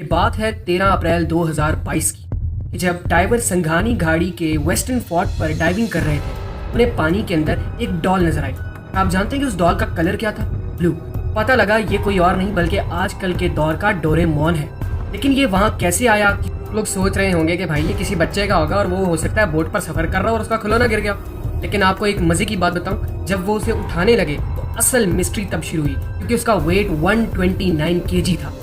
ये बात है 13 अप्रैल 2022 की कि जब डाइवर संघानी घाटी के वेस्टर्न फोर्ट पर डाइविंग कर रहे थे। उन्हें पानी के अंदर एक डॉल नजर आई। आप जानते हैं कि उस डॉल का कलर क्या था? ब्लू। पता लगा ये कोई और नहीं बल्कि आजकल के दौर का डोरेमोन है। लेकिन ये वहाँ कैसे आया? लोग सोच रहे होंगे कि भाई ये किसी बच्चे का होगा और वो हो सकता है बोट पर सफर कर रहा हो और उसका खिलौना गिर गया। लेकिन आपको एक मजे की बात बताऊं, जब वो उसे उठाने लगे तो असल मिस्ट्री तब शुरू हुई, क्योंकि उसका वेट 129 kg था,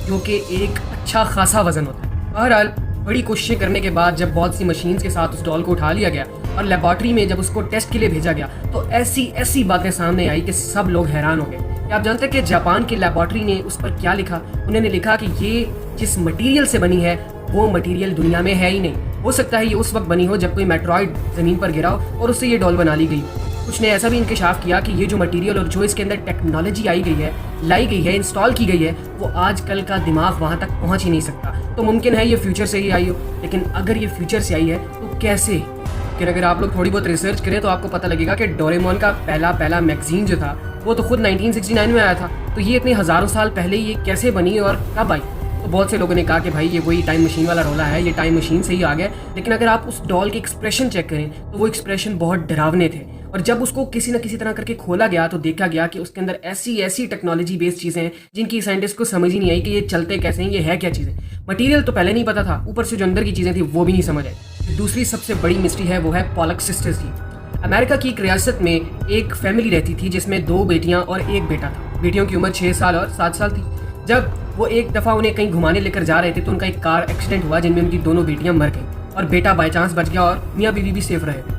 जो कि एक अच्छा खासा वजन होता है। बहरहाल बड़ी कोशिशें करने के बाद जब बहुत सी मशीन्स के साथ उस डॉल को उठा लिया गया और लेबॉर्ट्री में जब उसको टेस्ट के लिए भेजा गया तो ऐसी बातें सामने आई कि सब लोग हैरान हो गए। आप जानते हैं कि जापान की लेबॉर्ट्री ने उस पर क्या लिखा? उन्होंने लिखा कि ये जिस मटेरियल से बनी है वो मटेरियल दुनिया में है ही नहीं। हो सकता है ये उस वक्त बनी हो जब कोई मेट्रॉइड जमीन पर गिरा हो और उससे ये डॉल बना ली गई। कुछ ने ऐसा भी इंकशाफ किया कि ये जो मटेरियल और जो इसके अंदर टेक्नोलॉजी आई गई है, लाई गई है, इंस्टॉल की गई है, वो आजकल का दिमाग वहाँ तक पहुँच ही नहीं सकता। तो मुमकिन है ये फ्यूचर से ही आई हो, लेकिन अगर ये फ्यूचर से आई है तो कैसे? फिर अगर आप लोग थोड़ी बहुत रिसर्च करें तो आपको पता लगेगा कि डोरेमोन का पहला मैगजीन जो था वो तो खुद 1969 में आया था। तो ये इतने हज़ारों साल पहले ये कैसे बनी और कब आई? तो बहुत से लोगों ने कहा कि भाई ये वही टाइम मशीन वाला रोला है, ये टाइम मशीन से ही आ गया। लेकिन अगर आप उस डॉल के एक्सप्रेशन चेक करें तो वो एक्सप्रेशन बहुत डरावने थे। और जब उसको किसी न किसी तरह करके खोला गया तो देखा गया कि उसके अंदर ऐसी टेक्नोलॉजी बेस्ड चीज़ें हैं जिनकी साइंटिस्ट को समझ ही नहीं आई कि ये चलते कैसे हैं, ये है क्या चीज़ें। मटीरियल तो पहले नहीं पता था, ऊपर से जो अंदर की चीज़ें थी वो भी नहीं समझ आई। दूसरी सबसे बड़ी मिस्ट्री है वो है पॉलक सिस्टर्स की। अमेरिका की एक रियासत में एक फैमिली रहती थी जिसमें 2 बेटियां और 1 बेटा था। बेटियों की उम्र 6 साल और 7 साल थी। जब वो एक दफ़ा उन्हें कहीं घुमाने लेकर जा रहे थे तो उनका एक कार एक्सीडेंट हुआ जिनमें उनकी दोनों बेटियां मर गई और बेटा बाई चांस बच गया और मियाँ बीवी भी सेफ रहे।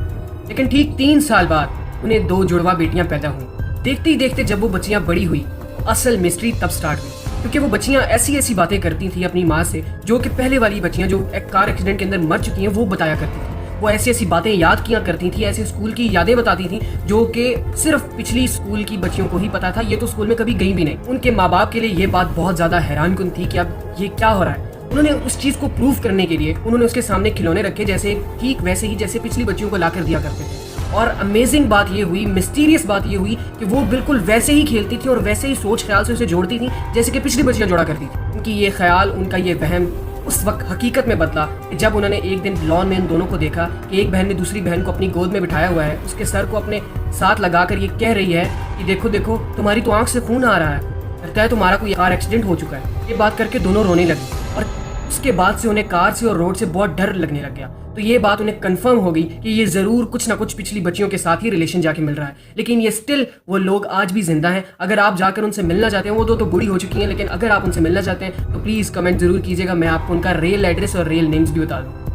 लेकिन ठीक 3 साल बाद उन्हें 2 जुड़वा बेटियां पैदा हुई। देखते ही देखते जब वो बच्चियां बड़ी हुई, असल मिस्ट्री तब स्टार्ट हुई, क्योंकि वो बच्चियां ऐसी बातें करती थी अपनी माँ से जो कि पहले वाली बच्चियां जो एक कार एक्सीडेंट के अंदर मर चुकी हैं वो बताया करती थी। वो ऐसी बातें याद किया करती थी, ऐसे स्कूल की यादें बताती थी जो कि सिर्फ पिछली स्कूल की बच्चियों को ही पता था। ये तो स्कूल में कभी गई भी नहीं। उनके माँ बाप के लिए ये बात बहुत ज़्यादा हैरानकुन थी कि अब ये क्या हो रहा है। उन्होंने उस चीज़ को प्रूव करने के लिए उन्होंने उसके सामने खिलौने रखे जैसे ठीक वैसे ही जैसे पिछली बच्चियों को ला कर दिया करते थे। और अमेजिंग बात ये हुई, मिस्टीरियस बात ये हुई कि वो बिल्कुल वैसे ही खेलती थी और वैसे ही सोच ख्याल से उसे जोड़ती थी जैसे कि पिछली बच्चियां जोड़ा करती थी। उनकी ये ख्याल, उनका ये वहम उस वक्त हकीकत में बदला कि जब उन्होंने एक दिन लॉन में इन दोनों को देखा कि एक बहन ने दूसरी बहन को अपनी गोद में बिठाया हुआ है, उसके सर को अपने साथ लगाकर ये कह रही है कि देखो देखो तुम्हारी तो आंख से खून आ रहा है, लगता है तुम्हारा कोई कार एक्सीडेंट हो चुका है। ये बात करके दोनों रोने लगी और उसके बाद से उन्हें कार से और रोड से बहुत डर लगने लग गया। तो ये बात उन्हें कंफर्म हो गई कि ये ज़रूर कुछ ना कुछ पिछली बच्चियों के साथ ही रिलेशन जाके मिल रहा है। लेकिन ये स्टिल वो लोग आज भी जिंदा हैं। अगर आप जाकर उनसे मिलना चाहते हैं, वो तो बूढ़ी हो चुकी हैं, लेकिन अगर आप उनसे मिलना चाहते हैं तो प्लीज़ कमेंट ज़रूर कीजिएगा। मैं आपको उनका रियल एड्रेस और रियल नेम्स भी बता दूँ।